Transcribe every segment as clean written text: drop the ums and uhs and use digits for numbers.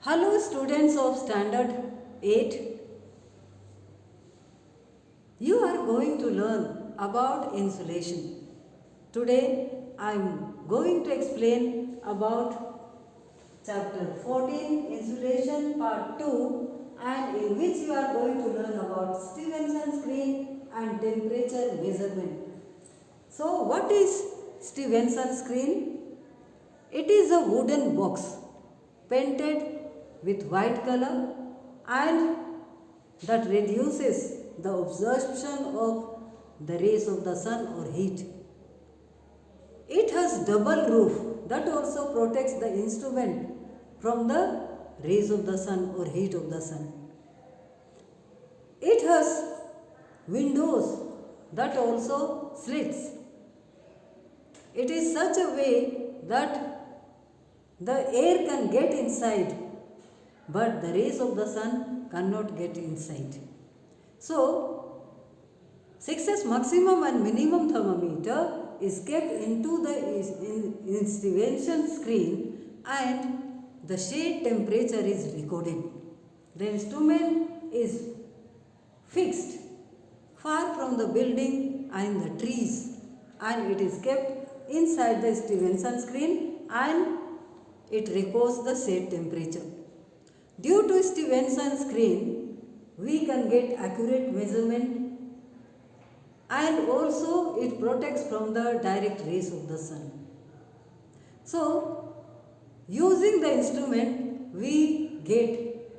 Hello students of standard 8. You are going to learn about insulation. Today I am going to explain about chapter 14 insulation part 2, and in which you are going to learn about Stevenson screen and temperature measurement. So what is Stevenson screen? It is a wooden box painted with white color and that reduces the absorption of the rays of the sun or heat. It has double roof that also protects the instrument from the rays of the sun or heat of the sun. It has windows that also slits. It is such a way that the air can get inside, but the rays of the sun cannot get inside. So, 6S maximum and minimum thermometer is kept into the Stevenson screen and the shade temperature is recorded. The instrument is fixed far from the building and the trees, and it is kept inside the Stevenson screen and it records the shade temperature. Due to Stevenson screen, we can get accurate measurement, and also it protects from the direct rays of the sun. So, using the instrument, we get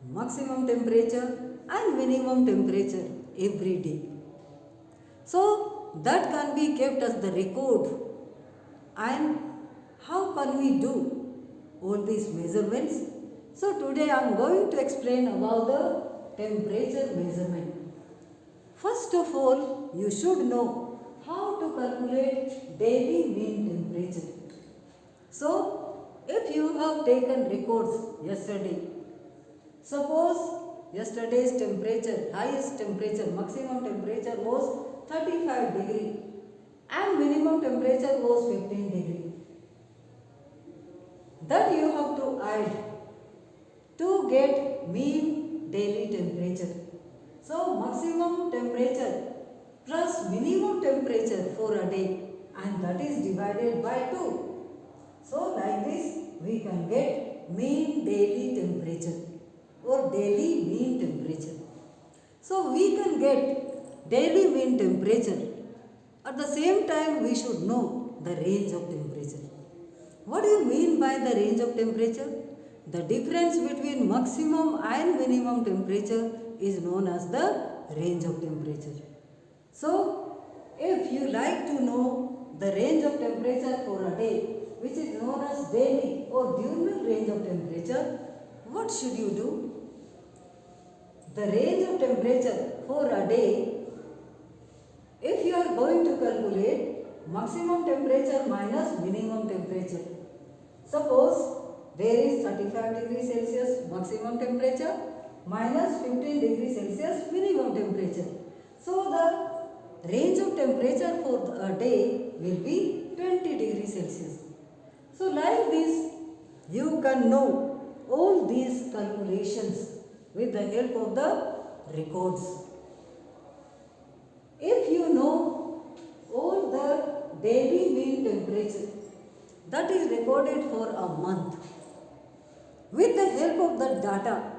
maximum temperature and minimum temperature every day. So, that can be kept as the record. And how can we do all these measurements? So today I am going to explain about the temperature measurement. First of all, you should know how to calculate daily mean temperature. So, if you have taken records yesterday, suppose yesterday's temperature, highest temperature, maximum temperature was 35 degree and minimum temperature was 15 degree. That you have to add to get mean daily temperature. So, maximum temperature plus minimum temperature for a day, and that is divided by 2. So, like this we can get mean daily temperature or daily mean temperature. So, we can get daily mean temperature. At the same time, we should know the range of temperature. What do you mean by the range of temperature? The difference between maximum and minimum temperature is known as the range of temperature. So, if you like to know the range of temperature for a day, which is known as daily or diurnal range of temperature, what should you do? The range of temperature for a day, if you are going to calculate maximum temperature minus minimum temperature. Suppose there is 35 degrees Celsius maximum temperature minus 15 degrees Celsius minimum temperature. So the range of temperature for a day will be 20 degrees Celsius. So like this, you can know all these calculations with the help of the records. If you know all the daily mean temperature that is recorded for a month, with the help of the data,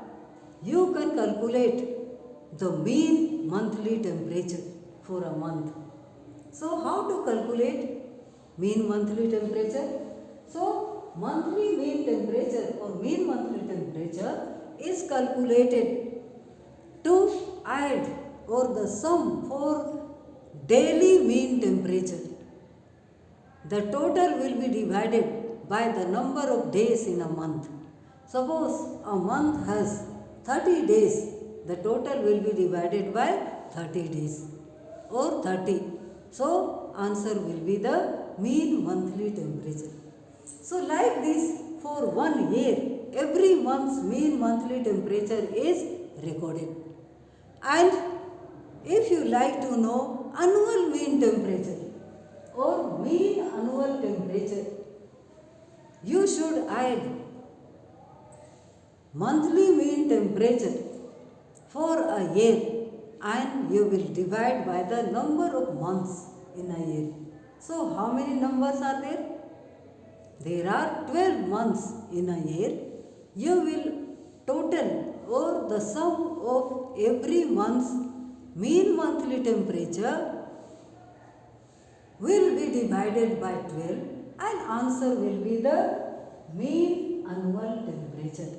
you can calculate the mean monthly temperature for a month. So, how to calculate mean monthly temperature? So, monthly mean temperature or mean monthly temperature is calculated to add or the sum for daily mean temperature. The total will be divided by the number of days in a month. Suppose a month has 30 days, the total will be divided by 30 days or 30. So, answer will be the mean monthly temperature. So, like this, for 1 year, every month's mean monthly temperature is recorded. And if you like to know annual mean temperature or mean annual temperature, you should add monthly mean temperature for a year, and you will divide by the number of months in a year. So how many numbers are there? There are 12 months in a year. You will total or the sum of every month's mean monthly temperature will be divided by 12, and answer will be the mean annual temperature.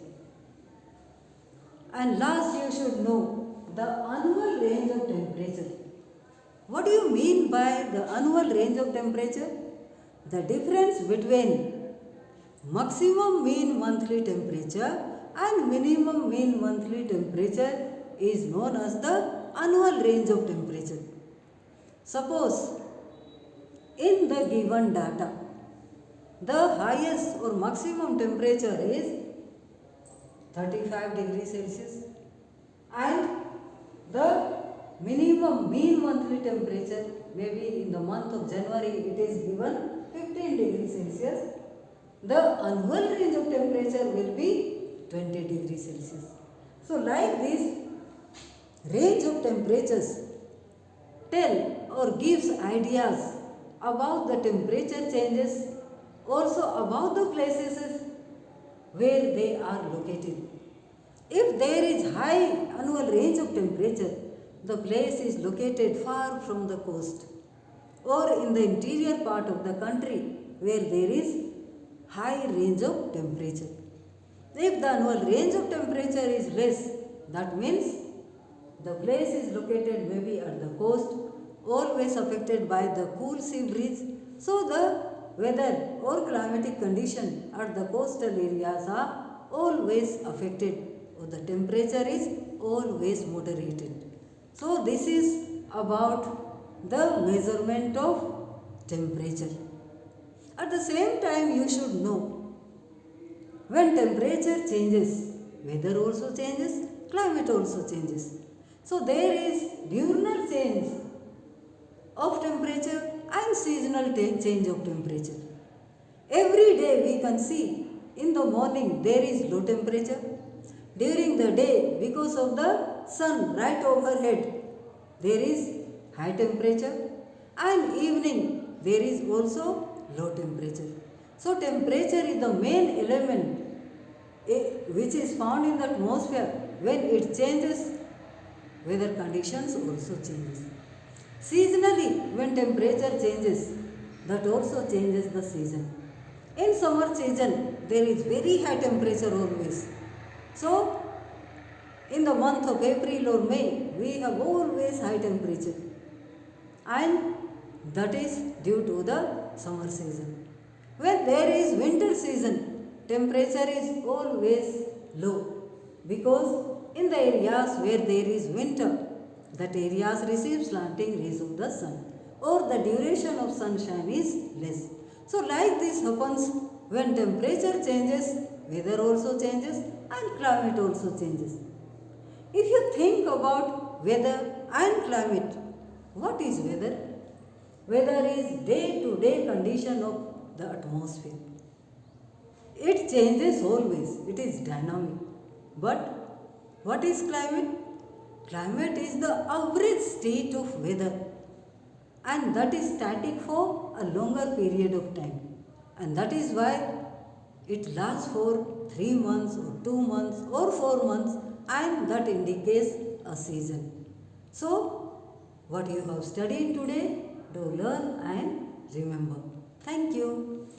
And last, you should know the annual range of temperature. What do you mean by the annual range of temperature? The difference between maximum mean monthly temperature and minimum mean monthly temperature is known as the annual range of temperature. Suppose in the given data, the highest or maximum temperature is 35 degrees Celsius and the minimum mean monthly temperature, maybe in the month of January it is given 15 degrees Celsius, the annual range of temperature will be 20 degrees Celsius. So like this, range of temperatures tell or gives ideas about the temperature changes, also about the places where they are located. If there is high annual range of temperature, the place is located far from the coast or in the interior part of the country where there is high range of temperature. If the annual range of temperature is less, that means the place is located maybe at the coast, always affected by the cool sea breeze. So the weather or climatic condition at the coastal areas are always affected, or the temperature is always moderated. So this is about the measurement of temperature. At the same time, you should know, when temperature changes, weather also changes, climate also changes. So there is diurnal change of temperature and seasonal change of temperature. Every day we can see in the morning there is low temperature. During the day, because of the sun right overhead, there is high temperature, and evening there is also low temperature. So temperature is the main element which is found in the atmosphere. When it changes, weather conditions also changes. Seasonally, when temperature changes, that also changes the season. In summer season, there is very high temperature always. So, in the month of April or May, we have always high temperature, and that is due to the summer season. When there is winter season, temperature is always low, because in the areas where there is winter, that areas receive slanting rays of the sun, or the duration of sunshine is less. So like this happens when temperature changes, weather also changes and climate also changes. If you think about weather and climate, what is weather? Weather is day-to-day condition of the atmosphere. It changes always, it is dynamic. But what is climate? Climate is the average state of weather, and that is static for a longer period of time. And that is why it lasts for 3 months or 2 months or 4 months, and that indicates a season. So, what you have studied today, do learn and remember. Thank you.